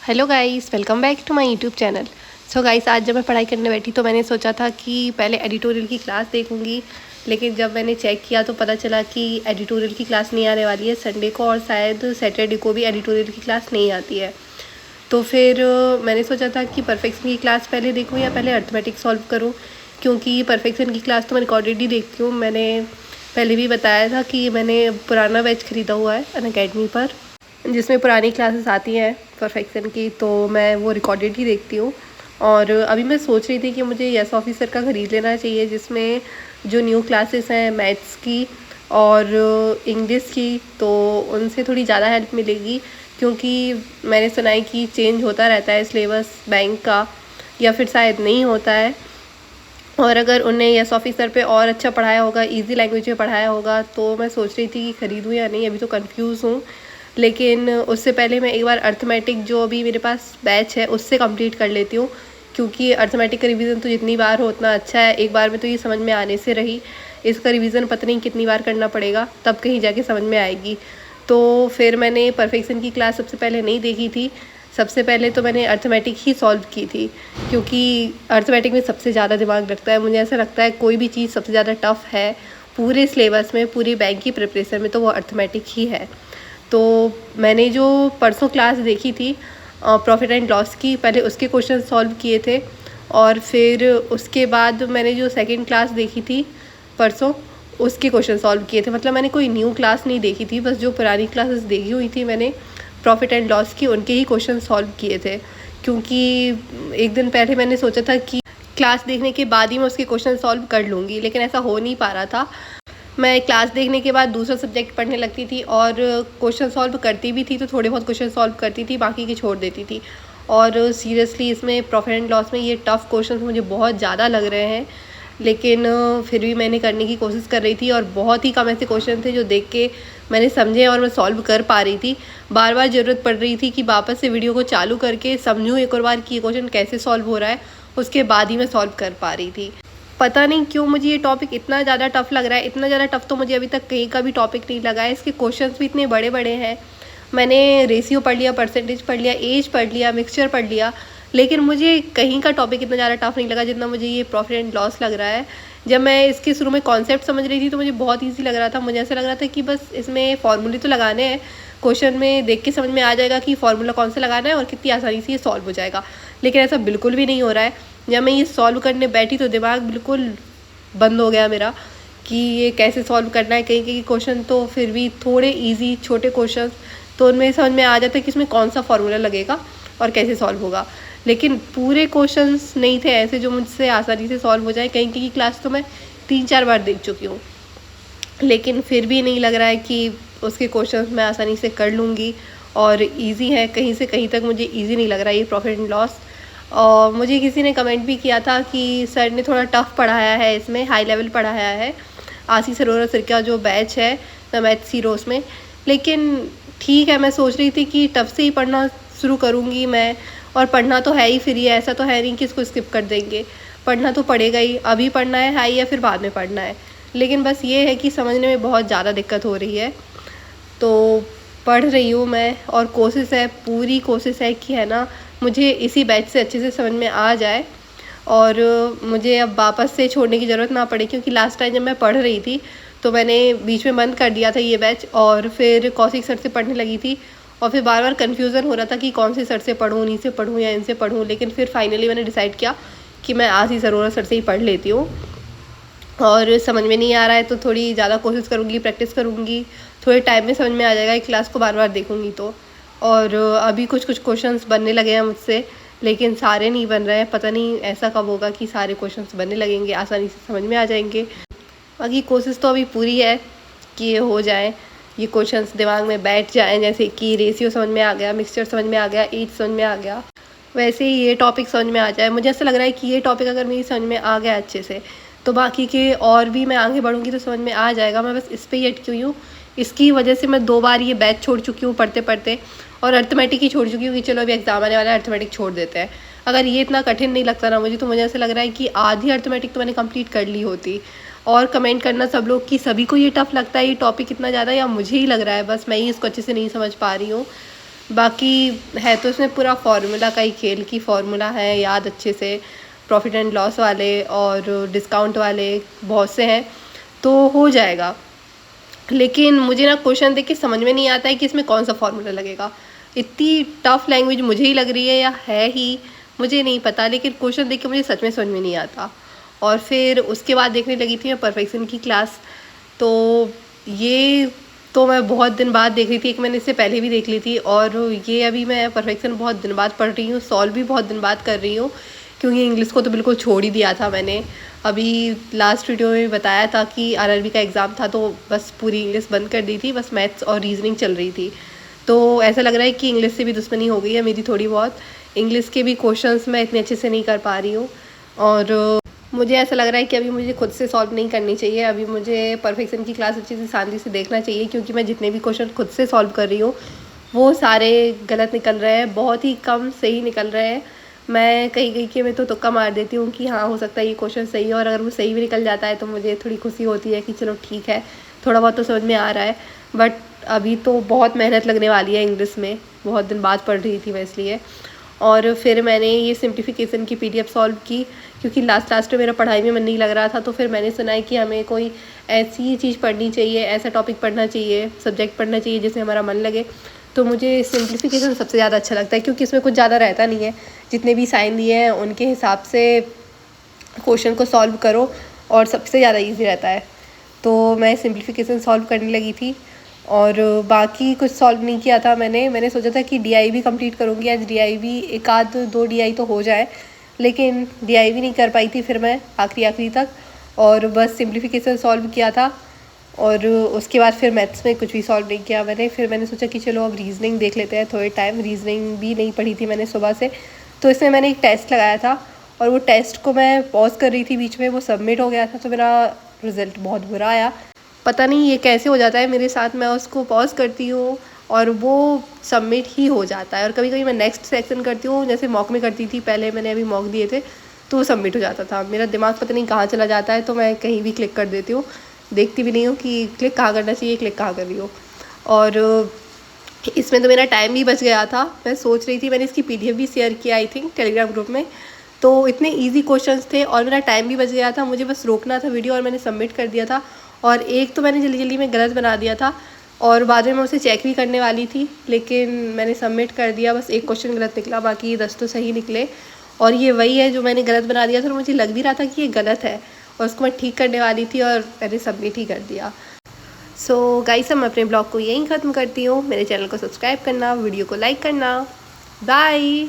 Hello guys, welcome back to my YouTube channel. So guys, आज जब मैं पढ़ाई करने बैठी तो मैंने सोचा था कि पहले एडिटोरियल की क्लास देखूंगी, लेकिन जब मैंने चेक किया तो पता चला कि एडिटोरियल की क्लास नहीं आने वाली है संडे को, और शायद सैटरडे को भी एडिटोरियल की क्लास नहीं आती है। तो फिर मैंने सोचा था कि परफेक्शन की क्लास पहले देखूँ या पहले अर्थमेटिक सॉल्व करूँ, क्योंकि परफेक्शन की क्लास तो मैं रिकॉर्डेड ही देखती हूँ। मैंने पहले भी बताया था कि मैंने पुराना बैच ख़रीदा हुआ है अनअकैडमी पर, जिसमें पुरानी क्लासेस आती हैं परफेक्शन की, तो मैं वो रिकॉर्डेड ही देखती हूँ। और अभी मैं सोच रही थी कि मुझे यस ऑफिसर का ख़रीद लेना चाहिए, जिसमें जो न्यू क्लासेस हैं मैथ्स की और इंग्लिश की, तो उनसे थोड़ी ज़्यादा हेल्प मिलेगी, क्योंकि मैंने सुना है कि चेंज होता रहता है सिलेबस बैंक का, या फिर शायद नहीं होता है। और अगर उन्हें यस ऑफिसर पे और अच्छा पढ़ाया होगा, इजी लैंग्वेज में पढ़ाया होगा, तो मैं सोच रही थी कि ख़रीदूँ या नहीं, अभी तो कंफ्यूज हूँ। लेकिन उससे पहले मैं एक बार अर्थमेटिक जो अभी मेरे पास बैच है उससे कंप्लीट कर लेती हूँ, क्योंकि अर्थमेटिक का रिवीजन तो जितनी बार हो उतना अच्छा है। एक बार में तो ये समझ में आने से रही, इसका रिवीजन पता नहीं कितनी बार करना पड़ेगा, तब कहीं जाके समझ में आएगी। तो फिर मैंने परफेक्शन की क्लास सबसे पहले नहीं देखी थी, सबसे पहले तो मैंने अर्थमेटिक ही सॉल्व की थी, क्योंकि अर्थमेटिक में सबसे ज़्यादा दिमाग लगता है। मुझे ऐसा लगता है कोई भी चीज़ सबसे ज़्यादा टफ़ है पूरे सिलेबस में, पूरी बैंक की प्रिपरेशन में, तो वो अर्थमेटिक ही है। तो मैंने जो परसों क्लास देखी थी प्रॉफिट एंड लॉस की, पहले उसके क्वेश्चन सॉल्व किए थे, और फिर उसके बाद मैंने जो सेकंड क्लास देखी थी परसों, उसके क्वेश्चन सॉल्व किए थे। मतलब मैंने कोई न्यू क्लास नहीं देखी थी, बस जो पुरानी क्लासेस देखी हुई थी मैंने प्रॉफिट एंड लॉस की, उनके ही क्वेश्चन सॉल्व किए थे। क्योंकि एक दिन पहले मैंने सोचा था कि क्लास देखने के बाद ही मैं उसके क्वेश्चन सॉल्व कर लूँगी, लेकिन ऐसा हो नहीं पा रहा था। मैं क्लास देखने के बाद दूसरा सब्जेक्ट पढ़ने लगती थी, और क्वेश्चन सॉल्व करती भी थी तो थोड़े बहुत क्वेश्चन सॉल्व करती थी, बाकी के छोड़ देती थी। और सीरियसली इसमें प्रॉफिट एंड लॉस में ये टफ़ क्वेश्चन मुझे बहुत ज़्यादा लग रहे हैं, लेकिन फिर भी मैंने करने की कोशिश कर रही थी, और बहुत ही कम ऐसे क्वेश्चन थे जो देख के मैंने समझे और मैं सॉल्व कर पा रही थी। बार बार ज़रूरत पड़ रही थी कि वापस से वीडियो को चालू करके समझूँ एक और बार कि ये क्वेश्चन कैसे सॉल्व हो रहा है, उसके बाद ही मैं सॉल्व कर पा रही थी। पता नहीं क्यों मुझे ये टॉपिक इतना ज़्यादा टफ लग रहा है, इतना ज़्यादा टफ तो मुझे अभी तक कहीं का भी टॉपिक नहीं लगा है। इसके क्वेश्चंस भी इतने बड़े बड़े हैं। मैंने रेशियो पढ़ लिया, परसेंटेज पढ़ लिया, एज पढ़ लिया, मिक्सचर पढ़ लिया, लेकिन मुझे कहीं का टॉपिक इतना ज़्यादा टफ नहीं लगा जितना मुझे ये प्रॉफिट एंड लॉस लग रहा है। जब मैं इसके शुरू में कॉन्सेप्ट समझ रही थी तो मुझे बहुत ईजी लग रहा था। मुझे ऐसा लग रहा था कि बस इसमें फॉर्मूले तो लगाने हैं, क्वेश्चन में देख के समझ में आ जाएगा कि फार्मूला कौन सा लगाना है और कितनी आसानी से ये सॉल्व हो जाएगा। लेकिन ऐसा बिल्कुल भी नहीं हो रहा है। जब मैं ये सॉल्व करने बैठी तो दिमाग बिल्कुल बंद हो गया मेरा कि ये कैसे सॉल्व करना है। कहीं कहीं क्वेश्चन तो फिर भी थोड़े इजी छोटे क्वेश्चन, तो उनमें समझ में आ जाता है कि इसमें कौन सा फार्मूला लगेगा और कैसे सॉल्व होगा। लेकिन पूरे क्वेश्चंस नहीं थे ऐसे जो मुझसे आसानी से सॉल्व हो जाए। कहीं कहीं की क्लास तो मैं 3-4 बार देख चुकी हूँ, लेकिन फिर भी नहीं लग रहा है कि उसके क्वेश्चंस मैं आसानी से कर लूँगी और इजी है। कहीं से कहीं तक मुझे इजी नहीं लग रहा है ये प्रॉफिट एंड लॉस। और मुझे किसी ने कमेंट भी किया था कि सर ने थोड़ा टफ़ पढ़ाया है, इसमें हाई लेवल पढ़ाया है आशीष अरोरा सर का जो बैच है द मैथ्स हीरोज़ में। लेकिन ठीक है, मैं सोच रही थी कि टफ़ से ही पढ़ना शुरू करूँगी मैं, और पढ़ना तो है ही फ्री है, ऐसा तो है नहीं कि इसको स्किप कर देंगे। पढ़ना तो पड़ेगा ही, अभी पढ़ना है हाई या फिर बाद में पढ़ना है। लेकिन बस ये है कि समझने में बहुत ज़्यादा दिक्कत हो रही है, तो पढ़ रही हूँ मैं, और कोशिश है, पूरी कोशिश है कि है ना मुझे इसी बैच से अच्छे से समझ में आ जाए, और मुझे अब वापस से छोड़ने की ज़रूरत ना पड़े। क्योंकि लास्ट टाइम जब मैं पढ़ रही थी तो मैंने बीच में बंद कर दिया था ये बैच, और फिर कौशिक सर से पढ़ने लगी थी, और फिर बार बार कन्फ्यूज़न हो रहा था कि कौन से सर से पढ़ूँ, उन्हीं से पढ़ूँ या इनसे पढ़ूँ। लेकिन फिर फाइनली मैंने डिसाइड किया कि मैं आशीष अरोरा सर से ही पढ़ लेती हूँ। और समझ में नहीं आ रहा है तो थोड़ी ज़्यादा कोशिश करूँगी, प्रैक्टिस करूँगी, थोड़े टाइम में समझ में आ जाएगा। एक क्लास को बार बार देखूँगी तो। और अभी कुछ कुछ क्वेश्चंस बनने लगे हैं मुझसे, लेकिन सारे नहीं बन रहे हैं। पता नहीं ऐसा कब होगा कि सारे क्वेश्चंस बनने लगेंगे, आसानी से समझ में आ जाएंगे। बाकी कोशिश तो अभी पूरी है कि ये हो जाए, ये क्वेश्चंस दिमाग में बैठ जाएँ। जैसे कि रेशियो समझ में आ गया, मिक्सचर समझ में आ गया, एज समझ में आ गया, वैसे ही ये टॉपिक समझ में आ जाए। मुझे ऐसा लग रहा है कि ये टॉपिक अगर मेरी समझ में आ गया अच्छे से, तो बाकी के और भी मैं आगे बढ़ूँगी तो समझ में आ जाएगा। मैं बस इस पे ही अटकी हुई हूँ। इसकी वजह से मैं 2 बार ये बैच छोड़ चुकी हूँ पढ़ते पढ़ते, और अर्थमेटिक ही छोड़ चुकी हूँ कि चलो अभी एग्जाम आने वाला है, अर्थमेटिक छोड़ देते हैं। अगर ये इतना कठिन नहीं लगता ना मुझे, तो मुझे ऐसा लग रहा है कि आधी अर्थमेटिक तो मैंने कंप्लीट कर ली होती। और कमेंट करना सब लोग कि सभी को ये टफ लगता है ये टॉपिक इतना ज़्यादा, या मुझे ही लग रहा है बस मैं ही इसको अच्छे से नहीं समझ पा रही हूँ। बाकी है तो इसमें पूरा फार्मूला का ही खेल की फार्मूला है याद अच्छे से, प्रॉफिट एंड लॉस वाले और डिस्काउंट वाले बहुत से हैं, तो हो जाएगा। लेकिन मुझे ना क्वेश्चन देख के समझ में नहीं आता है कि इसमें कौन सा फार्मूला लगेगा। इतनी टफ लैंग्वेज मुझे ही लग रही है या है ही, मुझे नहीं पता, लेकिन क्वेश्चन देख के मुझे सच में समझ में नहीं आता। और फिर उसके बाद देखने लगी थी मैं परफेक्शन की क्लास। तो ये तो मैं बहुत दिन बाद देख रही थी, एक मैंने इससे पहले भी देख ली थी, और ये अभी मैं परफेक्शन बहुत दिन बाद पढ़ रही हूँ, सॉल्व भी बहुत दिन बाद कर रही हूँ, क्योंकि इंग्लिश को तो बिल्कुल छोड़ ही दिया था मैंने। अभी लास्ट वीडियो में बताया था कि आरआरबी का एग्ज़ाम था, तो बस पूरी इंग्लिश बंद कर दी थी, बस मैथ्स और रीजनिंग चल रही थी। तो ऐसा लग रहा है कि इंग्लिश से भी दुश्मनी हो गई है मेरी थोड़ी बहुत। इंग्लिश के भी क्वेश्चंस मैं इतने अच्छे से नहीं कर पा रही हूँ, और मुझे ऐसा लग रहा है कि अभी मुझे खुद से सॉल्व नहीं करनी चाहिए। अभी मुझे परफेक्शन की क्लास अच्छे से शांति से देखना चाहिए, क्योंकि मैं जितने भी क्वेश्चन खुद से सॉल्व कर रही हूँ वो सारे गलत निकल रहे हैं, बहुत ही कम सही निकल रहे हैं। मैं कहीं कहीं के मैं तो तुक्का मार देती हूँ कि हाँ हो सकता है ये क्वेश्चन सही है, और अगर वो सही भी निकल जाता है तो मुझे थोड़ी खुशी होती है कि चलो ठीक है, थोड़ा बहुत तो समझ में आ रहा है। बट अभी तो बहुत मेहनत लगने वाली है इंग्लिश में, बहुत दिन बाद पढ़ रही थी मैं इसलिए। और फिर मैंने ये सिंप्लीफिकेशन की पीडीएफ सॉल्व की, क्योंकि लास्ट में मेरा पढ़ाई में मन नहीं लग रहा था। तो फिर मैंने सुना है कि हमें कोई ऐसी चीज़ पढ़नी चाहिए, ऐसा टॉपिक पढ़ना चाहिए, सब्जेक्ट पढ़ना चाहिए जिसमें हमारा मन लगे। तो मुझे सिंप्लीफिकेशन सबसे ज़्यादा अच्छा लगता है, क्योंकि इसमें कुछ ज़्यादा रहता नहीं है, जितने भी साइन दिए हैं उनके हिसाब से क्वेश्चन को सॉल्व करो, और सबसे ज़्यादा ईजी रहता है। तो मैं सिंप्लीफिकेशन सॉल्व करने लगी थी, और बाकी कुछ सॉल्व नहीं किया था मैंने सोचा था कि डीआई भी कंप्लीट करूँगी आज, डीआई भी एक आध दो डीआई तो हो जाए, लेकिन डीआई भी नहीं कर पाई थी फिर मैं आखिरी तक, और बस सिंप्लीफिकेशन सॉल्व किया था। और उसके बाद फिर मैथ्स में कुछ भी सॉल्व नहीं किया मैंने। फिर मैंने सोचा कि चलो अब रीजनिंग देख लेते हैं थोड़े टाइम, रीजनिंग भी नहीं पढ़ी थी मैंने सुबह से। तो इसमें मैंने एक टेस्ट लगाया था, और वो टेस्ट को मैं पॉज कर रही थी बीच में, वो सबमिट हो गया था, तो मेरा रिज़ल्ट बहुत बुरा आया। पता नहीं ये कैसे हो जाता है मेरे साथ, मैं उसको पॉज करती हूँ और वो सबमिट ही हो जाता है। और कभी कभी मैं नेक्स्ट सेक्शन करती हूँ, जैसे मॉक में करती थी पहले, मैंने अभी मॉक दिए थे, तो वो सबमिट हो जाता था। मेरा दिमाग पता नहीं कहाँ चला जाता है, तो मैं कहीं भी क्लिक कर देती हूँ, देखती भी नहीं हूँ कि क्लिक कहाँ करना चाहिए, क्लिक कहाँ कर रही हूँ। और इसमें तो मेरा टाइम भी बच गया था। मैं सोच रही थी, मैंने इसकी पीडीएफ भी शेयर किया आई थिंक टेलीग्राम ग्रुप में। तो इतने इजी क्वेश्चंस थे और मेरा टाइम भी बच गया था, मुझे बस रोकना था वीडियो और मैंने सबमिट कर दिया था। और एक तो मैंने जल्दी में गलत बना दिया था, और बाद में मैं उसे चेक भी करने वाली थी, लेकिन मैंने सबमिट कर दिया। बस एक क्वेश्चन गलत निकला, बाकी 10 तो सही निकले। और ये वही है जो मैंने गलत बना दिया था, और मुझे लग भी रहा था कि ये गलत है, और उसको मैं ठीक करने वाली थी और मैंने सबमिट ही कर दिया। सो गाइस, मैं अपने ब्लॉग को यहीं ख़त्म करती हूँ। मेरे चैनल को सब्सक्राइब करना, वीडियो को लाइक करना। बाय।